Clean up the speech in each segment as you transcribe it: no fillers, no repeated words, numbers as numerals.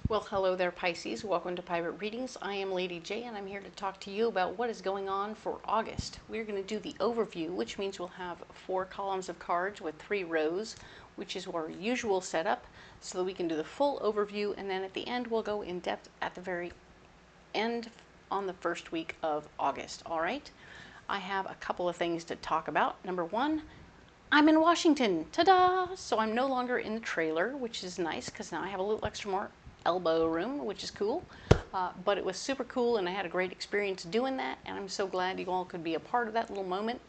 Well, hello there, Pisces. Welcome to Private Readings. I am Lady J, and I'm here to talk to you about what is going on for August. We're going to do the overview, which means we'll have 4 columns of cards with 3 rows, which is our usual setup, so that we can do the full overview, and then at the end we'll go in depth at the very end on the first week of August. All right? I have a couple of things to talk about. Number 1, I'm in Washington. Ta-da! So I'm no longer in the trailer, which is nice because now I have a little extra more elbow room, which is cool. But it was super cool, and I had a great experience doing that, and I'm so glad you all could be a part of that little moment.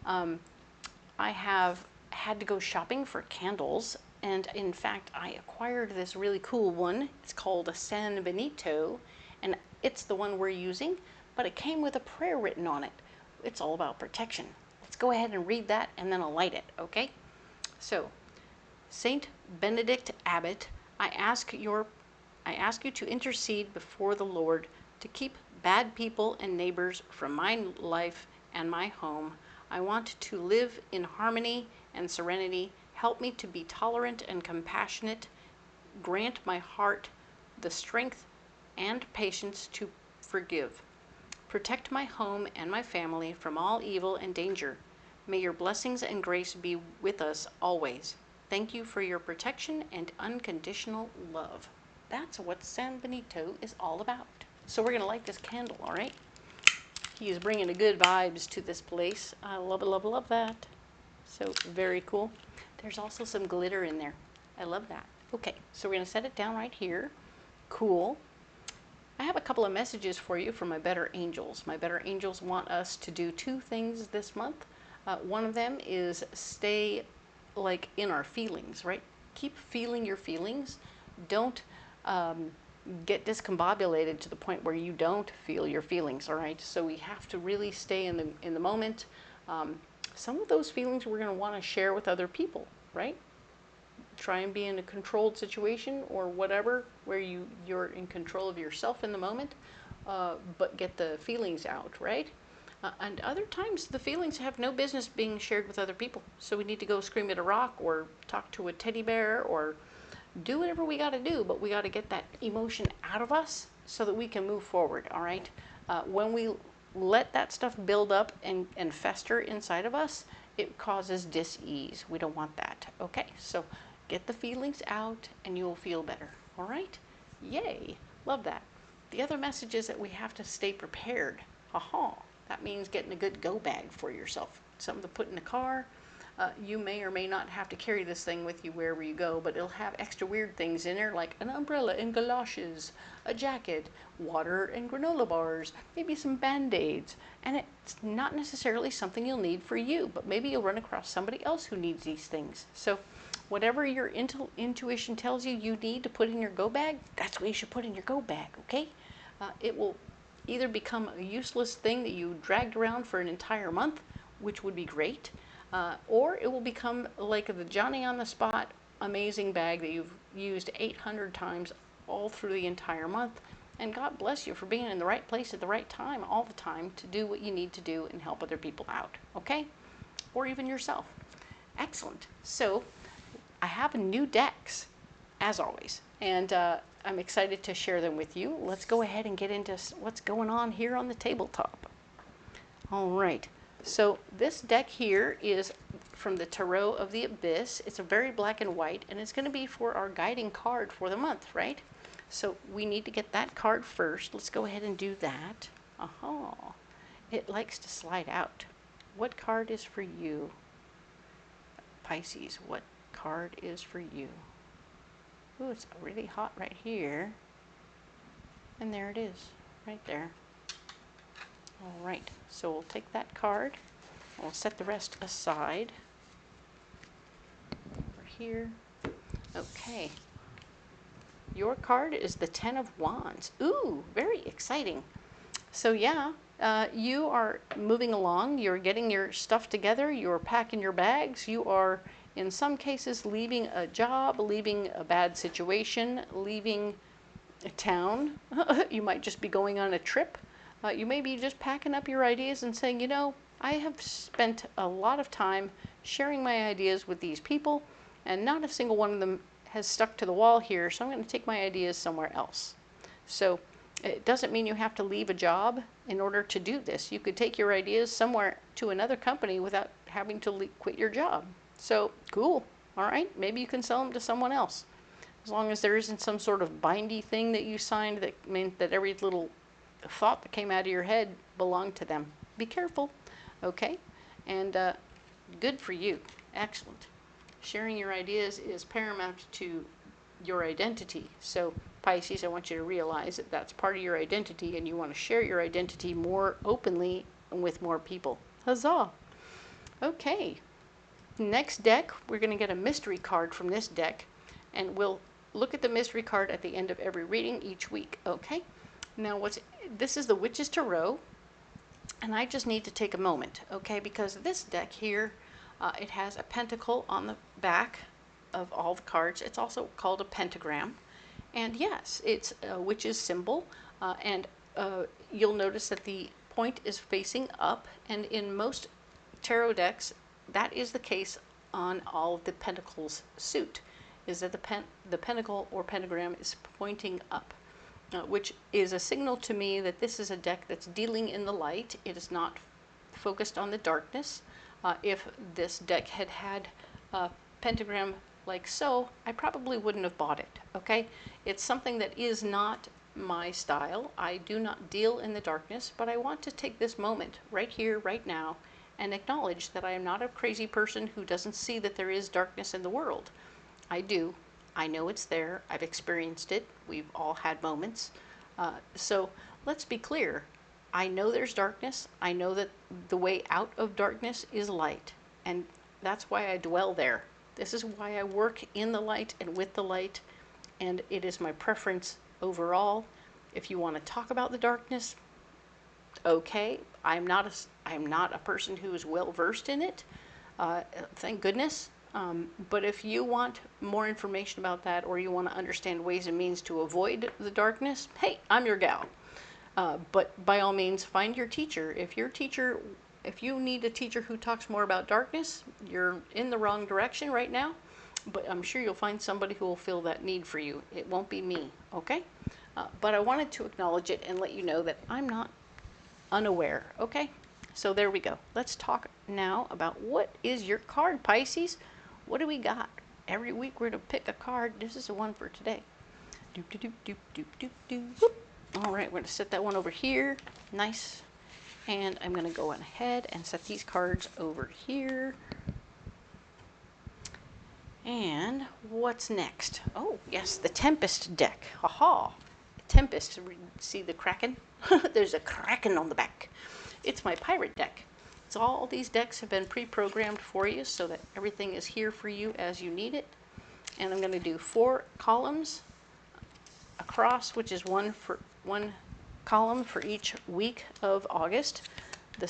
I have had to go shopping for candles, and in fact, I acquired this really cool one. It's called a San Benito, and it's the one we're using, but it came with a prayer written on it. It's all about protection. Let's go ahead and read that, and then I'll light it, okay? So, Saint Benedict Abbot, I ask you to intercede before the Lord to keep bad people and neighbors from my life and my home. I want to live in harmony and serenity. Help me to be tolerant and compassionate. Grant my heart the strength and patience to forgive. Protect my home and my family from all evil and danger. May your blessings and grace be with us always. Thank you for your protection and unconditional love. That's what San Benito is all about. So we're going to light this candle, all right? He is bringing the good vibes to this place. I love it, love it, love that. So very cool. There's also some glitter in there. I love that. Okay, so we're going to set it down right here. Cool. I have a couple of messages for you from my better angels. My better angels want us to do 2 things this month. One of them is stay like in our feelings, right? Keep feeling your feelings. Don't get discombobulated to the point where you don't feel your feelings, all right? So we have to really stay in the moment. Some of those feelings we're going to want to share with other people, right? Try and be in a controlled situation or whatever, where you're in control of yourself in the moment, but get the feelings out, right? And other times the feelings have no business being shared with other people. So we need to go scream at a rock or talk to a teddy bear or do whatever we got to do, but we got to get that emotion out of us so that we can move forward, all right? When we let that stuff build up and fester inside of us, it causes dis-ease. We don't want that, okay? So get the feelings out and you'll feel better, all right? Yay, love that. The other message is that we have to stay prepared. Aha, that means getting a good go bag for yourself. Something to put in the car. You may or may not have to carry this thing with you wherever you go, but it'll have extra weird things in there like an umbrella and galoshes, a jacket, water and granola bars, maybe some Band-Aids. And it's not necessarily something you'll need for you, but maybe you'll run across somebody else who needs these things. So whatever your intuition tells you you need to put in your go bag, that's what you should put in your go bag, okay? It will either become a useless thing that you dragged around for an entire month, which would be great, or it will become like the Johnny on the spot amazing bag that you've used 800 times all through the entire month. And God bless you for being in the right place at the right time all the time to do what you need to do and help other people out, okay? Or even yourself. Excellent. So I have new decks, as always, and I'm excited to share them with you. Let's go ahead and get into what's going on here on the tabletop. All right. So this deck here is from the Tarot of the Abyss. It's a very black and white, and it's going to be for our guiding card for the month, right? So we need to get that card first. Let's go ahead and do that. Aha. It likes to slide out. What card is for you? Pisces, what card is for you? Ooh, it's really hot right here. And there it is, right there. All right, so we'll take that card. We'll set the rest aside. Over here. Okay. Your card is the 10 of Wands. Ooh, very exciting. So yeah, you are moving along. You're getting your stuff together. You're packing your bags. You are, in some cases, leaving a job, leaving a bad situation, leaving a town. You might just be going on a trip. You may be just packing up your ideas and saying, you know, I have spent a lot of time sharing my ideas with these people, and not a single one of them has stuck to the wall here, so I'm going to take my ideas somewhere else. So it doesn't mean you have to leave a job in order to do this. You could take your ideas somewhere to another company without having to quit your job. So cool. All right, maybe you can sell them to someone else. As long as there isn't some sort of bindy thing that you signed that meant that every little thought that came out of your head belonged to them. Be careful, okay? And good for you. Excellent. Sharing your ideas is paramount to your identity. So Pisces, I want you to realize that that's part of your identity, and you want to share your identity more openly and with more people. Huzzah! Okay. Next deck, we're going to get a mystery card from this deck, and we'll look at the mystery card at the end of every reading each week. Okay. Now, this is the Witch's Tarot, and I just need to take a moment, okay, because this deck here, it has a pentacle on the back of all the cards. It's also called a pentagram, and yes, it's a witch's symbol, and you'll notice that the point is facing up, and in most tarot decks, that is the case on all of the pentacles suit, is that the pentacle or pentagram is pointing up. Which is a signal to me that this is a deck that's dealing in the light. It is not focused on the darkness. If this deck had had a pentagram like so, I probably wouldn't have bought it, okay? It's something that is not my style. I do not deal in the darkness, but I want to take this moment right here, right now, and acknowledge that I am not a crazy person who doesn't see that there is darkness in the world. I do. I know it's there. I've experienced it. We've all had moments. So let's be clear. I know there's darkness. I know that the way out of darkness is light. And that's why I dwell there. This is why I work in the light and with the light. And it is my preference overall. If you want to talk about the darkness, okay. I'm not a person who is well versed in it. Thank goodness. But if you want more information about that, or you want to understand ways and means to avoid the darkness, hey, I'm your gal. But by all means, find your teacher. If you need a teacher who talks more about darkness, you're in the wrong direction right now. But I'm sure you'll find somebody who will fill that need for you. It won't be me, okay? But I wanted to acknowledge it and let you know that I'm not unaware, okay? So there we go. Let's talk now about what is your card, Pisces. What do we got? Every week we're going to pick a card. This is the one for today. Doop, doop, doop, doop, doop, doop, doop. All right, we're going to set that one over here. Nice. And I'm going to go ahead and set these cards over here. And what's next? Oh, yes, the Tempest deck. Haha. Tempest. See the kraken? There's a kraken on the back. It's my pirate deck. So all these decks have been pre-programmed for you so that everything is here for you as you need it. And I'm going to do 4 columns across, which is one column for each week of August. The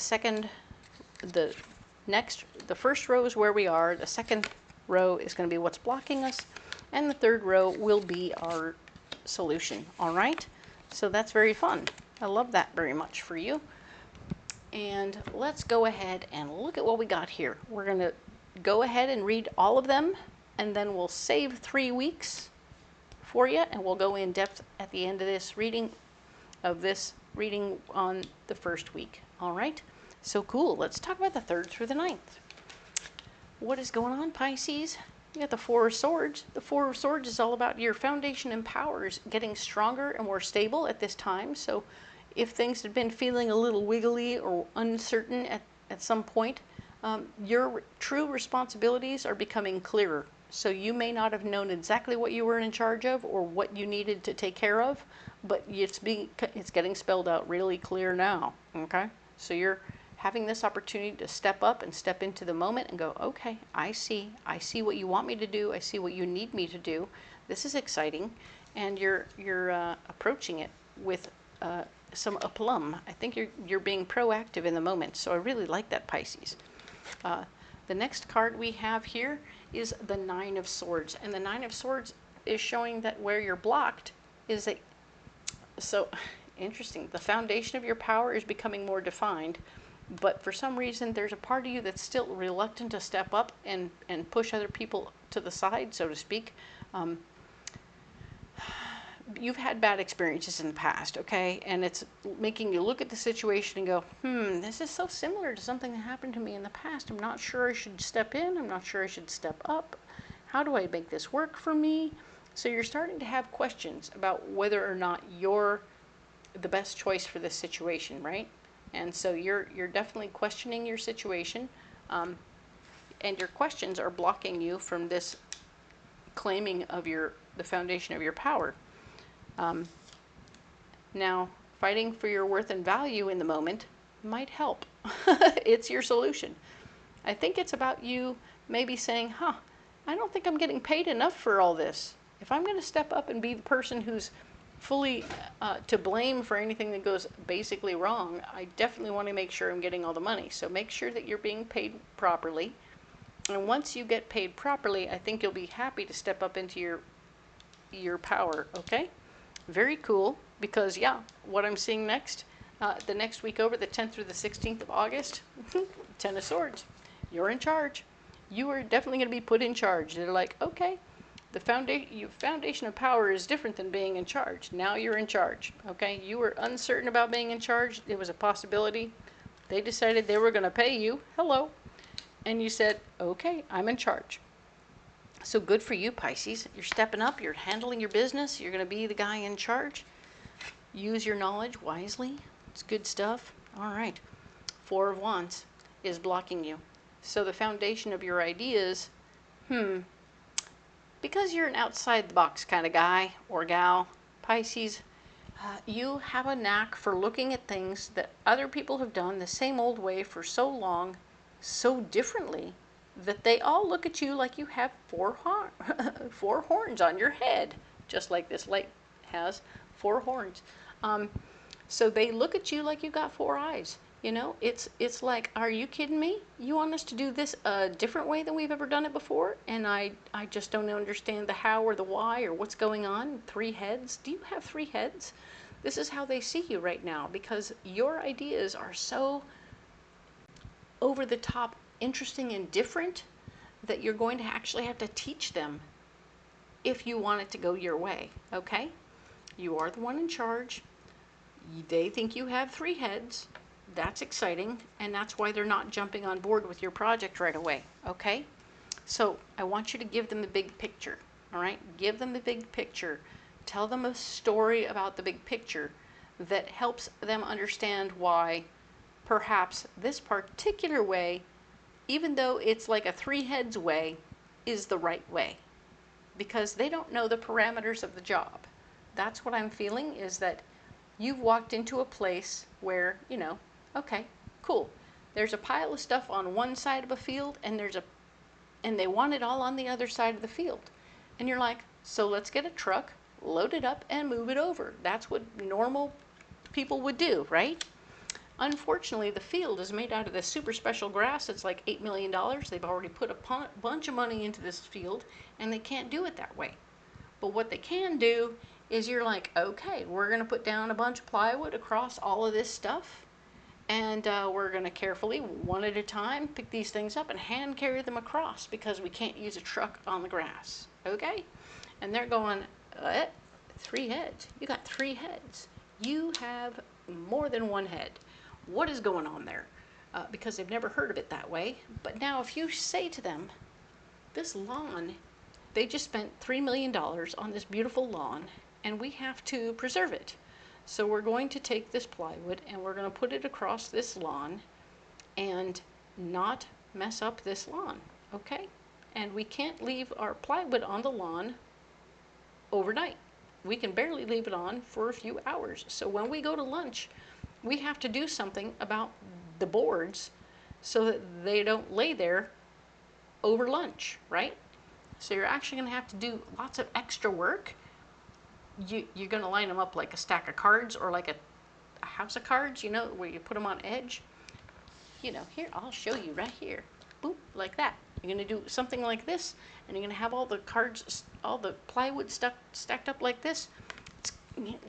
first row is where we are. The second row is going to be what's blocking us. And the third row will be our solution. All right? So that's very fun. I love that very much for you. And let's go ahead and look at what we got here. We're going to go ahead and read all of them, and then we'll save 3 weeks for you, and we'll go in depth at the end of this reading on the first week. All right? So cool. Let's talk about the 3rd through the 9th. What is going on, Pisces? You got the 4 of Swords. The 4 of Swords is all about your foundation and powers getting stronger and more stable at this time. So if things had been feeling a little wiggly or uncertain at some point, your true responsibilities are becoming clearer. So you may not have known exactly what you were in charge of or what you needed to take care of, but it's getting spelled out really clear now, okay? So you're having this opportunity to step up and step into the moment and go, okay, I see what you want me to do. I see what you need me to do. This is exciting. And you're approaching it with some aplomb. I think you're being proactive in the moment. So I really like that, Pisces. The next card we have here is the 9 of Swords. And the 9 of Swords is showing that where you're blocked is so interesting. The foundation of your power is becoming more defined, but for some reason there's a part of you that's still reluctant to step up and push other people to the side, so to speak. You've had bad experiences in the past, okay? And it's making you look at the situation and go, this is so similar to something that happened to me in the past. I'm not sure I should step in. I'm not sure I should step up. How do I make this work for me? So you're starting to have questions about whether or not you're the best choice for this situation, right? And so you're definitely questioning your situation, and your questions are blocking you from this claiming of the foundation of your power. Now, fighting for your worth and value in the moment might help. It's your solution. I think it's about you maybe saying, I don't think I'm getting paid enough for all this. If I'm going to step up and be the person who's fully to blame for anything that goes basically wrong, I definitely want to make sure I'm getting all the money. So make sure that you're being paid properly. And once you get paid properly, I think you'll be happy to step up into your power, okay? Very cool, because what I'm seeing next, the next week over, the 10th through the 16th of August, 10 of Swords. You're in charge. You are definitely going to be put in charge. They're like, okay, the foundation of power is different than being in charge. Now you're in charge, okay? You were uncertain about being in charge. It was a possibility. They decided they were going to pay you. Hello. And you said, okay, I'm in charge. So good for you, Pisces. You're stepping up. You're handling your business. You're going to be the guy in charge. Use your knowledge wisely. It's good stuff. All right. 4 of Wands is blocking you. So the foundation of your ideas, because you're an outside-the-box kind of guy or gal, Pisces, you have a knack for looking at things that other people have done the same old way for so long, so differently, that they all look at you like you have 4 horns on your head, just like this light has 4 horns. So they look at you like you got 4 eyes. You know, it's like, are you kidding me? You want us to do this a different way than we've ever done it before? And I just don't understand the how or the why or what's going on. 3 heads? Do you have 3 heads? This is how they see you right now, because your ideas are so over the top interesting and different that you're going to actually have to teach them if you want it to go your way, okay? You are the one in charge. They think you have 3 heads. That's exciting, and that's why they're not jumping on board with your project right away, okay? So I want you to give them the big picture, all right? Give them the big picture. Tell them a story about the big picture that helps them understand why perhaps this particular way, even though it's like a 3 heads way, is the right way, because they don't know the parameters of the job. That's what I'm feeling, is that you've walked into a place where, you know, okay, cool. There's a pile of stuff on one side of a field, and they want it all on the other side of the field. And you're like, so let's get a truck, load it up, and move it over. That's what normal people would do, right? Unfortunately, the field is made out of this super special grass. It's like $8 million. They've already put a bunch of money into this field, and they can't do it that way. But what they can do is you're like, okay, we're going to put down a bunch of plywood across all of this stuff, and we're going to carefully, one at a time, pick these things up and hand carry them across, because we can't use a truck on the grass, okay? And they're going, 3 heads? You got 3 heads. You have more than 1 head. What is going on there? Because they've never heard of it that way. But now if you say to them, this lawn, they just spent $3 million on this beautiful lawn, and we have to preserve it. So we're going to take this plywood and we're going to put it across this lawn and not mess up this lawn, okay? And we can't leave our plywood on the lawn overnight. We can barely leave it on for a few hours. So when we go to lunch, we have to do something about the boards so that they don't lay there over lunch, right? So you're actually going to have to do lots of extra work. You're going to line them up like a stack of cards, or like a house of cards, you know, where you put them on edge. You know, here, I'll show you right here. Boop, like that. You're going to do something like this, and you're going to have all the cards, all the plywood stacked up like this.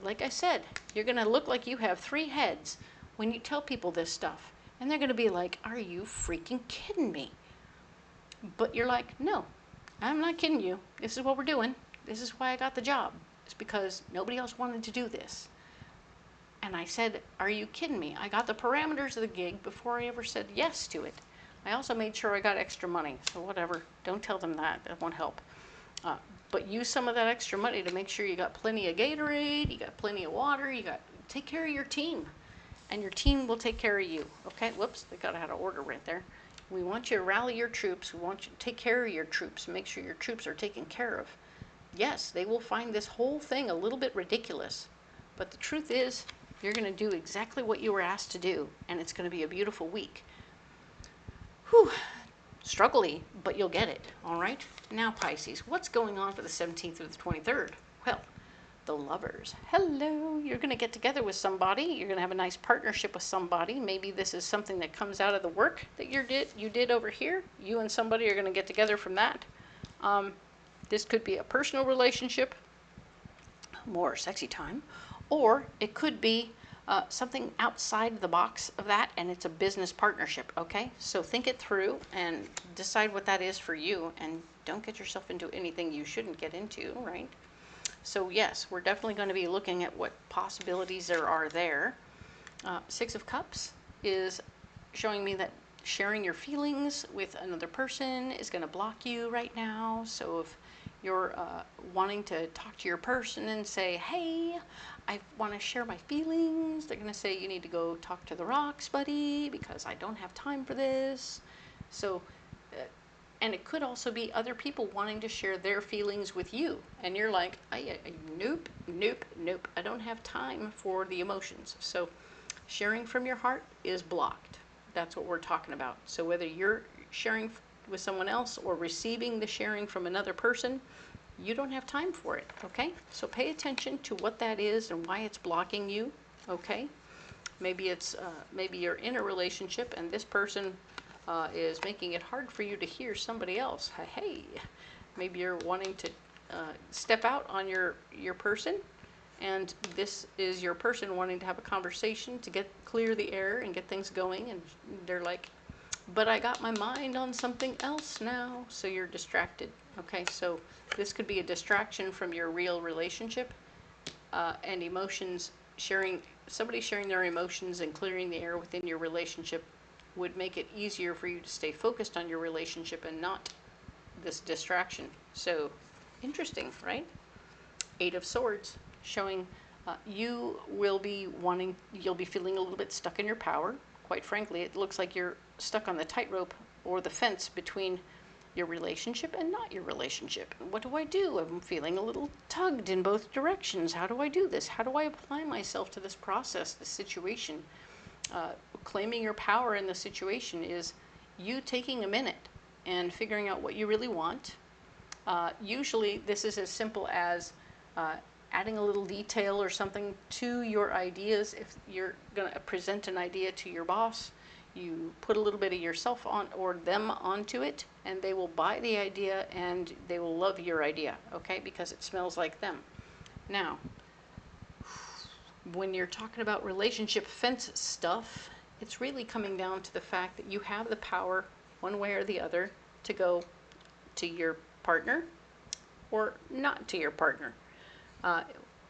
Like I said, you're going to look like you have 3 heads when you tell people this stuff. And they're going to be like, are you freaking kidding me? But you're like, no, I'm not kidding you. This is what we're doing. This is why I got the job. It's because nobody else wanted to do this. And I said, are you kidding me? I got the parameters of the gig before I ever said yes to it. I also made sure I got extra money. So whatever, don't tell them that. That won't help. But use some of that extra money to make sure you got plenty of Gatorade, you got plenty of water, take care of your team. And your team will take care of you. Okay, whoops, they got out of order right there. We want you to rally your troops. We want you to take care of your troops. Make sure your troops are taken care of. Yes, they will find this whole thing a little bit ridiculous. But the truth is, you're going to do exactly what you were asked to do. And it's going to be a beautiful week. Whew. Struggly, but you'll get it. All right? Now, Pisces, what's going on for the 17th through the 23rd? Well, the lovers. Hello. You're going to get together with somebody. You're going to have a nice partnership with somebody. Maybe this is something that comes out of the work that you did over here. You and somebody are going to get together from that. This could be a personal relationship, more sexy time, or it could be something outside the box of that, and it's a business partnership, okay? So think it through and decide what that is for you, and don't get yourself into anything you shouldn't get into, right? So yes, we're definitely going to be looking at what possibilities there are there. Six of Cups is showing me that sharing your feelings with another person is going to block you right now. So if you're wanting to talk to your person and say, hey, I want to share my feelings, they're going to say, you need to go talk to the rocks, buddy, because I don't have time for this. So, and it could also be other people wanting to share their feelings with you. And you're like, nope, nope, nope. I don't have time for the emotions. So sharing from your heart is blocked. That's what we're talking about. So whether you're sharing with someone else or receiving the sharing from another person, you don't have time for it, okay? So pay attention to what that is and why it's blocking you, okay? Maybe it's maybe you're in a relationship and this person is making it hard for you to hear somebody else. Hey, maybe you're wanting to step out on your person, and this is your person wanting to have a conversation to clear the air and get things going, and they're like, but I got my mind on something else now, so you're distracted. Okay, so this could be a distraction from your real relationship, and emotions, somebody sharing their emotions and clearing the air within your relationship would make it easier for you to stay focused on your relationship and not this distraction. So interesting, right? Eight of Swords, showing you'll be feeling a little bit stuck in your power. Quite frankly, it looks like you're stuck on the tightrope or the fence between your relationship and not your relationship. What do I do? I'm feeling a little tugged in both directions. How do I do this? How do I apply myself to this process, this situation? Claiming your power in the situation is you taking a minute and figuring out what you really want. Usually this is as simple as adding a little detail or something to your ideas. If you're going to present an idea to your boss, you put a little bit of yourself on or them onto it, and they will buy the idea and they will love your idea, okay? Because it smells like them. Now, when you're talking about relationship fence stuff, it's really coming down to the fact that you have the power, one way or the other, to go to your partner or not to your partner.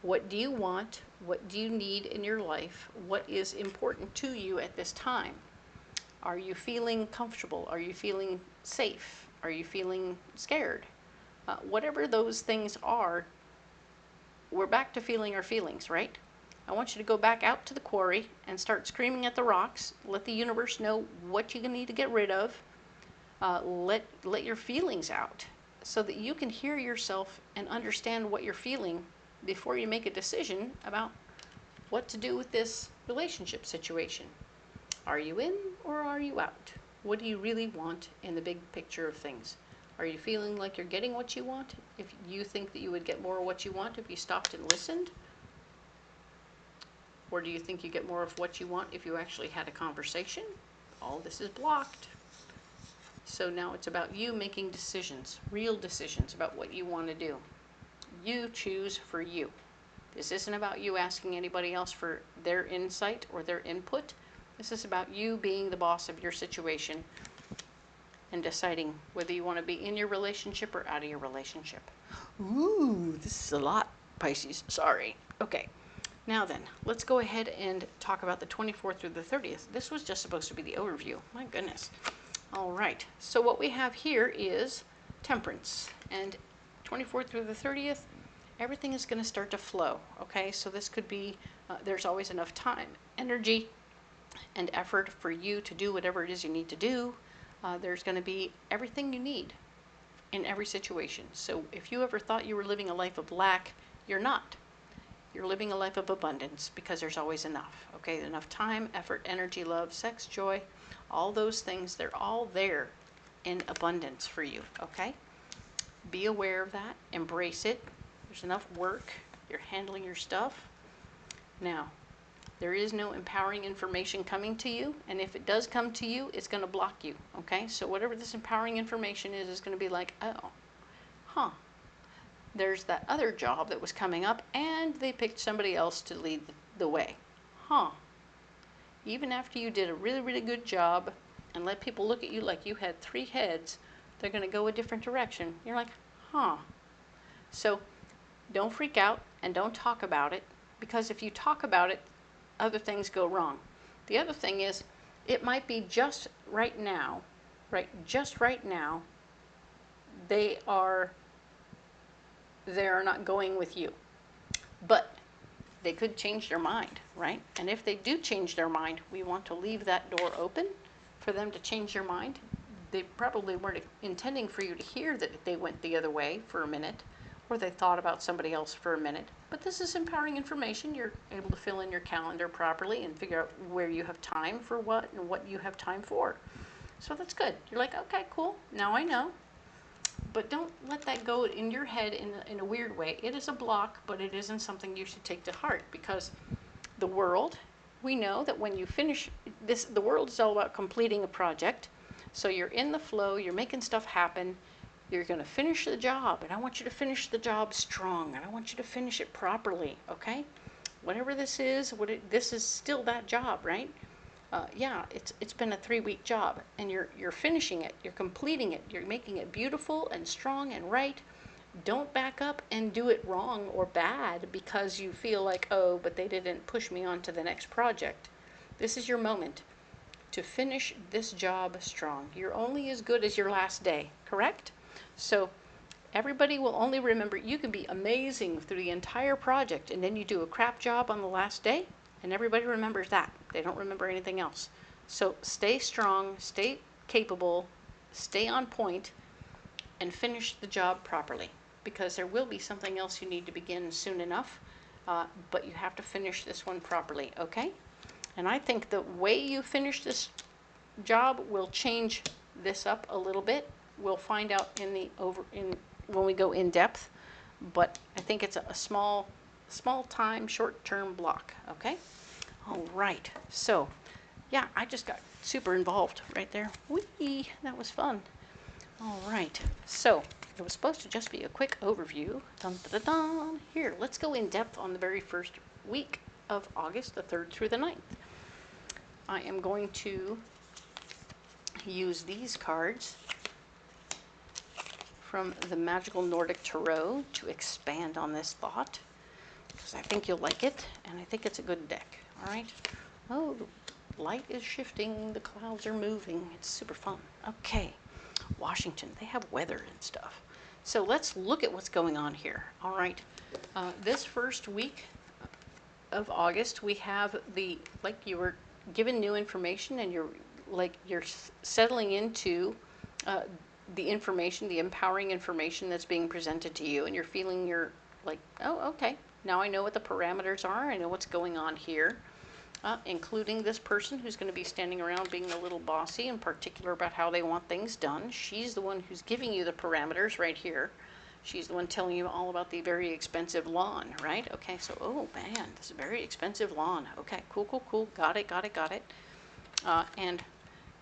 What do you want? What do you need in your life? What is important to you at this time? Are you feeling comfortable? Are you feeling safe? Are you feeling scared? Whatever those things are, we're back to feeling our feelings, right? I want you to go back out to the quarry and start screaming at the rocks. Let the universe know what you need to get rid of. Let your feelings out so that you can hear yourself and understand what you're feeling before you make a decision about what to do with this relationship situation. Are you in or are you out? What do you really want in the big picture of things? Are you feeling like you're getting what you want? If you think that you would get more of what you want if you stopped and listened? Or do you think you get more of what you want if you actually had a conversation? All this is blocked. So now it's about you making decisions, real decisions about what you want to do. You choose for you. This isn't about you asking anybody else for their insight or their input. This is about you being the boss of your situation and deciding whether you want to be in your relationship or out of your relationship. Ooh, this is a lot, Pisces. Sorry. Okay. Now then, let's go ahead and talk about the 24th through the 30th. This was just supposed to be the overview. My goodness. All right. So what we have here is Temperance. And 24th through the 30th, everything is going to start to flow. Okay. So this could be, there's always enough time, energy, and effort for you to do whatever it is you need to do. There's going to be everything you need in every situation. So if you ever thought you were living a life of lack, you're not. You're living a life of abundance because there's always enough. Okay, enough time, effort, energy, love, sex, joy, all those things, they're all there in abundance for you. Okay, be aware of that, embrace it. There's enough work, you're handling your stuff. Now, there is no empowering information coming to you, and if it does come to you, it's going to block you, okay? So whatever this empowering information is going to be like, oh, there's that other job that was coming up, and they picked somebody else to lead the way. Even after you did a really, really good job and let people look at you like you had 3 heads, they're going to go a different direction. You're like, So don't freak out and don't talk about it, because if you talk about it, other things go wrong. The other thing is, it might be just right now, they are not going with you. But they could change their mind, right? And if they do change their mind, we want to leave that door open for them to change their mind. They probably weren't intending for you to hear that they went the other way for a minute, or they thought about somebody else for a minute. But this is empowering information. You're able to fill in your calendar properly and figure out where you have time for what and what you have time for. So that's good. You're like, okay, cool. Now I know. But don't let that go in your head in a weird way. It is a block, but it isn't something you should take to heart, because the world, we know that when you finish this, the world is all about completing a project. So you're in the flow, you're making stuff happen. You're going to finish the job, and I want you to finish the job strong, and I want you to finish it properly, okay? Whatever this is, this is still that job, right? Yeah, it's been a 3-week job, and you're finishing it, you're completing it, you're making it beautiful and strong and right. Don't back up and do it wrong or bad because you feel like, oh, but they didn't push me on to the next project. This is your moment to finish this job strong. You're only as good as your last day, correct? So everybody will only remember, you can be amazing through the entire project, and then you do a crap job on the last day, and everybody remembers that. They don't remember anything else. So stay strong, stay capable, stay on point, and finish the job properly, because there will be something else you need to begin soon enough, but you have to finish this one properly, okay? And I think the way you finish this job will change this up a little bit. We'll find out when we go in depth, but I think it's a small time, short-term block, okay? All right, so yeah, I just got super involved right there. Whee, that was fun. All right, so it was supposed to just be a quick overview. Dun, dun, dun, dun. Here, let's go in depth on the very first week of August, the 3rd through the 9th. I am going to use these cards from the Magical Nordic Tarot to expand on this thought, because I think you'll like it, and I think it's a good deck. All right. Oh, the light is shifting. The clouds are moving. It's super fun. Okay. Washington, they have weather and stuff. So let's look at what's going on here. All right. This first week of August, we have like you were given new information, and you're settling into the information, the empowering information that's being presented to you, and you're like, oh, okay, now I know what the parameters are, I know what's going on here, including this person who's going to be standing around being a little bossy and particular about how they want things done. She's the one who's giving you the parameters right here. She's the one telling you all about the very expensive lawn, right? Okay, so, oh man, this is a very expensive lawn. Okay, cool, got it. And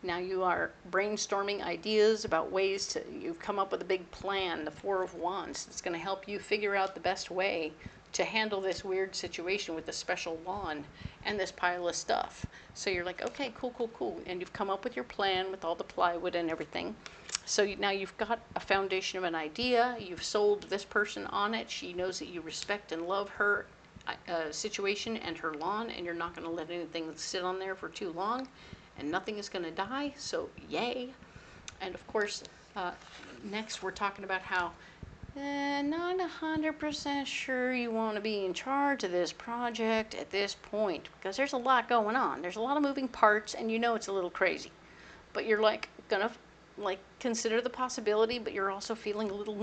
now you are brainstorming ideas about you've come up with a big plan, the 4 of Wands. It's going to help you figure out the best way to handle this weird situation with the special lawn and this pile of stuff. So you're like, okay, cool, cool, cool. And you've come up with your plan with all the plywood and everything. So now you've got a foundation of an idea. You've sold this person on it. She knows that you respect and love her situation and her lawn, and you're not going to let anything sit on there for too long, and nothing is going to die. So yay. And of course, next we're talking about how not 100% sure you want to be in charge of this project at this point, because there's a lot going on. There's a lot of moving parts, and you know it's a little crazy. But you're like gonna like consider the possibility, but you're also feeling a little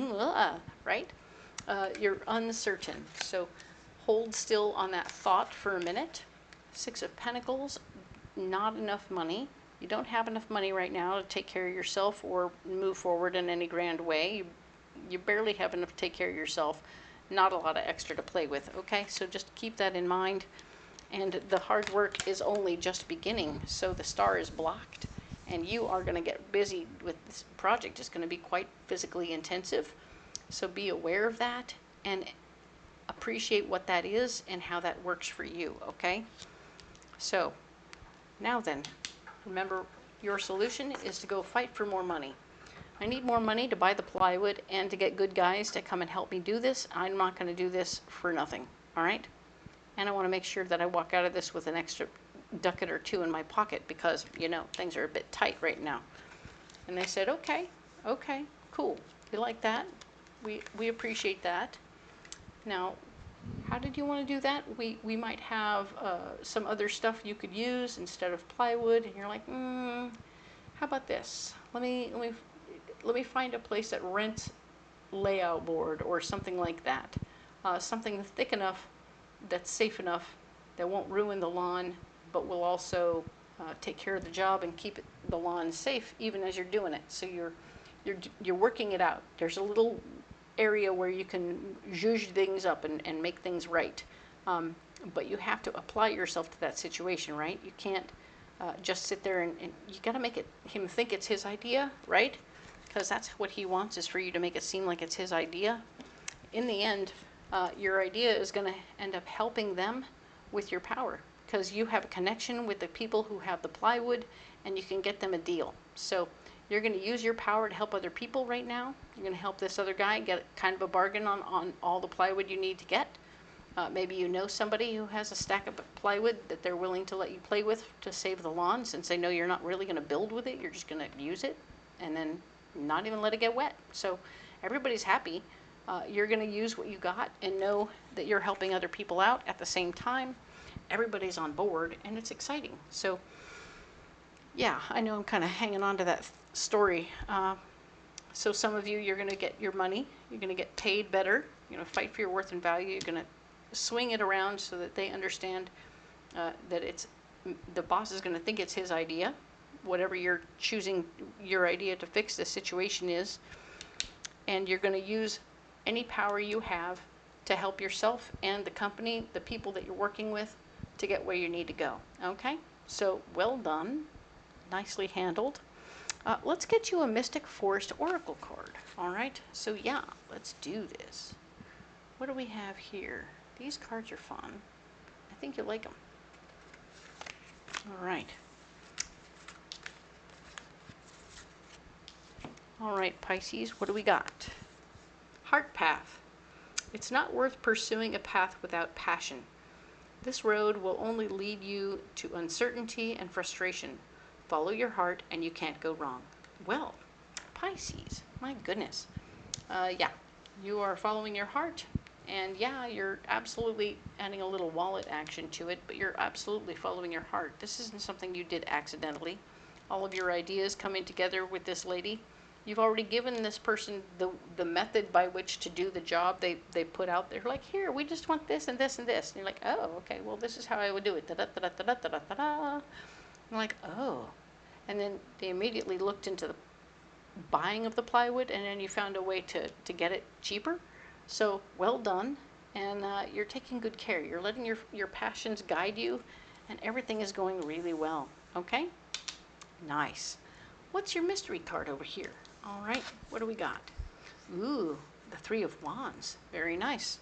right? You're uncertain. So hold still on that thought for a minute. Six of Pentacles, not enough money. You don't have enough money right now to take care of yourself or move forward in any grand way. You barely have enough to take care of yourself. Not a lot of extra to play with, okay? So just keep that in mind. And the hard work is only just beginning. So the star is blocked, and you are going to get busy with this project. It's going to be quite physically intensive. So be aware of that and appreciate what that is and how that works for you, okay? So now then, remember, your solution is to go fight for more money. I need more money to buy the plywood and to get good guys to come and help me do this. I'm not going to do this for nothing, all right? And I want to make sure that I walk out of this with an extra ducat or two in my pocket because, you know, things are a bit tight right now. And they said, okay, cool. You like that? We appreciate that. Now, how did you want to do that? We might have some other stuff you could use instead of plywood. And you're like, how about this? Let me find a place that rents layout board or something like that. Something thick enough, that's safe enough, that won't ruin the lawn, but will also take care of the job and keep the lawn safe even as you're doing it. So you're working it out. There's a little area where you can zhuzh things up and make things right. But you have to apply yourself to that situation, right? You can't just sit there and you got to make him think it's his idea, right? Because that's what he wants, is for you to make it seem like it's his idea. In the end, your idea is going to end up helping them with your power, because you have a connection with the people who have the plywood and you can get them a deal. So you're going to use your power to help other people right now. You're going to help this other guy get kind of a bargain on all the plywood you need to get. Maybe you know somebody who has a stack of plywood that they're willing to let you play with to save the lawn, since they know you're not really going to build with it. You're just going to use it and then not even let it get wet. So everybody's happy. You're going to use what you got and know that you're helping other people out at the same time. Everybody's on board and it's exciting. So yeah, I know I'm kind of hanging on to that story. So some of you, you're going to get your money. You're going to get paid better. You're going to fight for your worth and value. You're going to swing it around so that they understand that the boss is going to think it's his idea, whatever you're choosing your idea to fix the situation is. And you're going to use any power you have to help yourself and the company, the people that you're working with, to get where you need to go. Okay? So well done. Nicely handled. Let's get you a Mystic Forest Oracle card. All right? So yeah, let's do this. What do we have here? These cards are fun. I think you'll like them. All right. All right, Pisces, what do we got? Heart path. It's not worth pursuing a path without passion. This road will only lead you to uncertainty and frustration. Follow your heart and you can't go wrong. Well, Pisces, my goodness. Yeah, you are following your heart. And yeah, you're absolutely adding a little wallet action to it, but you're absolutely following your heart. This isn't something you did accidentally. All of your ideas coming together with this lady. You've already given this person the method by which to do the job they put out there. Like, here, we just want this and this and this. And you're like, oh, okay, well, this is how I would do it. Da-da-da-da-da-da-da-da. I'm like, oh. And then they immediately looked into the buying of the plywood, and then you found a way to get it cheaper. So, well done. And you're taking good care. You're letting your passions guide you, and everything is going really well. Okay? Nice. What's your mystery card over here? All right, what do we got? Ooh, the Three of Wands. Very nice.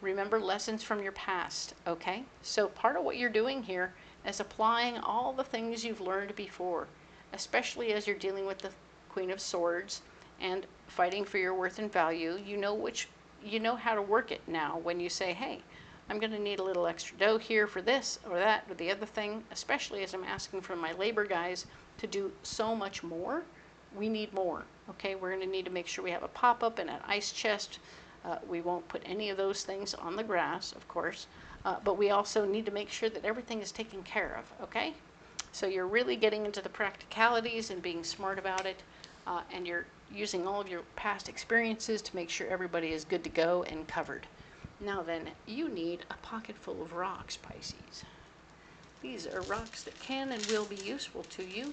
Remember lessons from your past, okay? So part of what you're doing here is applying all the things you've learned before, especially as you're dealing with the Queen of Swords and fighting for your worth and value. You know how to work it now when you say, hey, I'm going to need a little extra dough here for this or that or the other thing, especially as I'm asking from my labor guys to do so much more. We need more, okay? We're going to need to make sure we have a pop-up and an ice chest. We won't put any of those things on the grass, of course, but we also need to make sure that everything is taken care of, okay? So you're really getting into the practicalities and being smart about it, and you're using all of your past experiences to make sure everybody is good to go and covered. Now then, you need a pocket full of rocks, Pisces. These are rocks that can and will be useful to you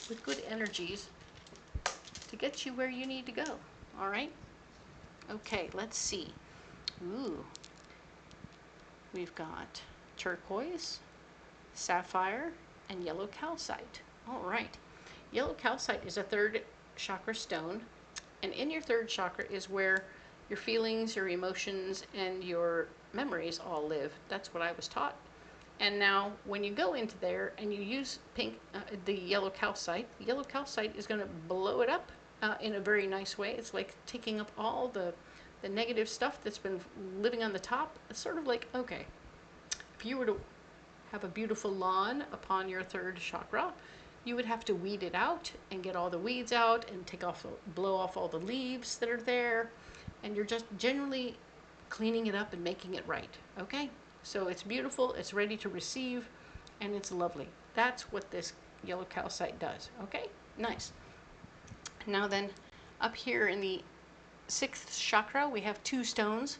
with good energies to get you where you need to go, all right? Okay, let's see. Ooh, we've got turquoise, sapphire, and yellow calcite. All right, yellow calcite is a third chakra stone, and in your third chakra is where your feelings, your emotions, and your memories all live. That's what I was taught. And now when you go into there and you use the yellow calcite is going to blow it up in a very nice way. It's like taking up all the negative stuff that's been living on the top. It's sort of like, okay, if you were to have a beautiful lawn upon your third chakra, you would have to weed it out and get all the weeds out and blow off all the leaves that are there. And you're just generally cleaning it up and making it right, okay? So it's beautiful, it's ready to receive, and it's lovely. That's what this yellow calcite does, okay? Nice. Now then, up here in the 6th chakra, we have two stones.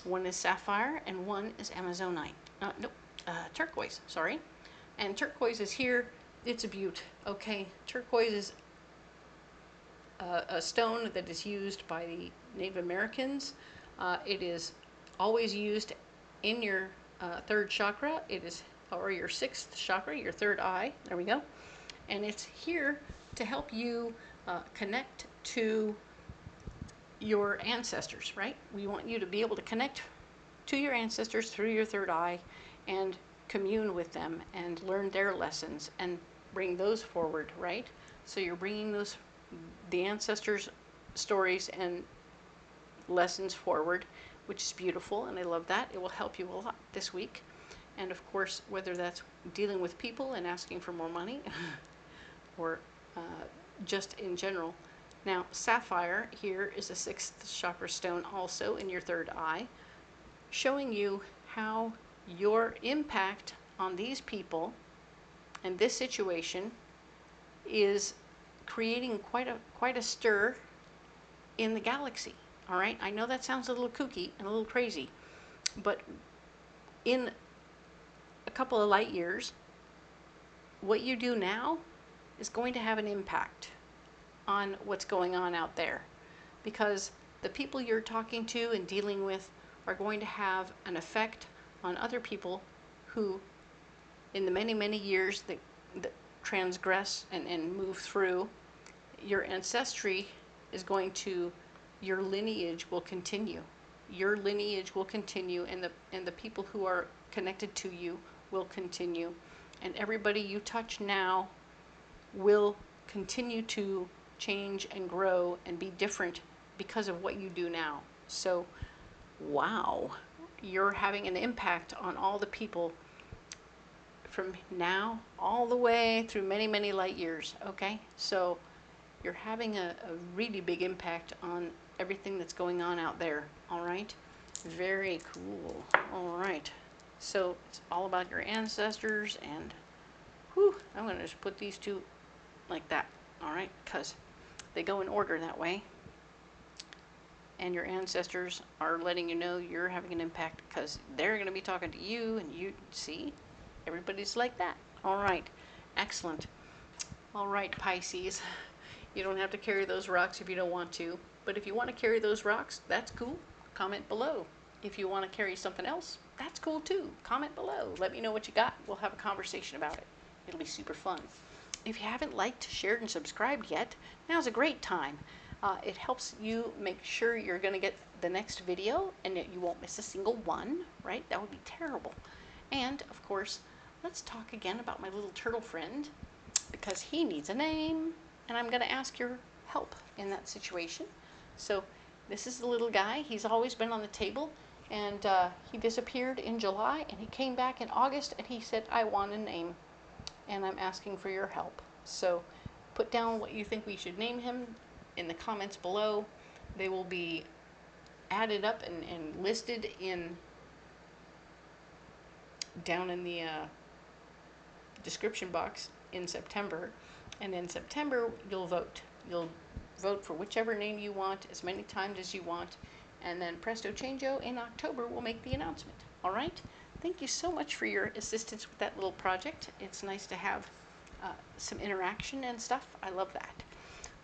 One is sapphire and one is amazonite. Turquoise, sorry. And turquoise is here. It's a beaut, okay? Turquoise is a stone that is used by the Native Americans. It is always used in your third chakra. It is, or your 6th chakra, your third eye. There we go. And it's here to help you connect to your ancestors, right? We want you to be able to connect to your ancestors through your third eye and commune with them and learn their lessons and bring those forward, right? So you're bringing the ancestors' stories and lessons forward, which is beautiful, and I love that. It will help you a lot this week. And of course, whether that's dealing with people and asking for more money or just in general. Now, sapphire here is a 6th chakra stone also in your third eye, showing you how your impact on these people and this situation is creating quite a stir in the galaxy. All right, I know that sounds a little kooky and a little crazy, but in a couple of light years, what you do now is going to have an impact on what's going on out there, because the people you're talking to and dealing with are going to have an effect on other people who, in the many, many years that transgress and move through, your ancestry is going to, your lineage will continue. Your lineage will continue, and the people who are connected to you will continue. And everybody you touch now will continue to change and grow and be different because of what you do now. So, wow, you're having an impact on all the people from now all the way through many, many light years, okay? So you're having a really big impact on everything that's going on out there, all right? Very cool. All right. So it's all about your ancestors, and whew, I'm going to just put these two like that, all right? Because they go in order that way. And your ancestors are letting you know you're having an impact because they're going to be talking to you, and you see, everybody's like that. All right. Excellent. All right, Pisces. You don't have to carry those rocks if you don't want to. But if you want to carry those rocks, that's cool. Comment below. If you want to carry something else, that's cool too. Comment below. Let me know what you got. We'll have a conversation about it. It'll be super fun. If you haven't liked, shared, and subscribed yet, now's a great time. It helps you make sure you're going to get the next video and that you won't miss a single one, right? That would be terrible. And of course, let's talk again about my little turtle friend, because he needs a name, and I'm going to ask your help in that situation. So this is the little guy. He's always been on the table, and he disappeared in July, and he came back in August, and he said, I want a name, and I'm asking for your help. So put down what you think we should name him in the comments below. They will be added up and listed in down in the description box in September. And in September, you'll vote. You'll vote for whichever name you want as many times as you want. And then presto changeo, in October, we'll make the announcement. All right? Thank you so much for your assistance with that little project. It's nice to have some interaction and stuff. I love that.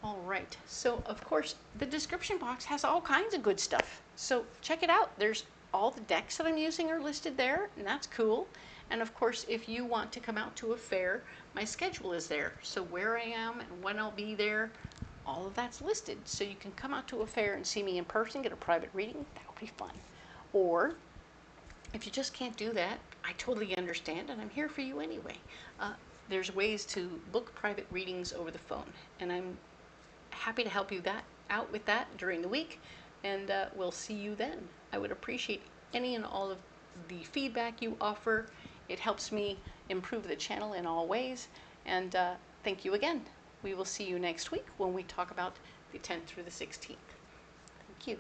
All right. So, of course, the description box has all kinds of good stuff. So check it out. There's all the decks that I'm using are listed there, and that's cool. And of course, if you want to come out to a fair, my schedule is there. So where I am and when I'll be there, all of that's listed. So you can come out to a fair and see me in person, get a private reading. That would be fun. Or if you just can't do that, I totally understand, and I'm here for you anyway. There's ways to book private readings over the phone, and I'm happy to help you out with that during the week, and we'll see you then. I would appreciate any and all of the feedback you offer. It helps me improve the channel in all ways, and thank you again. We will see you next week when we talk about the 10th through the 16th. Thank you.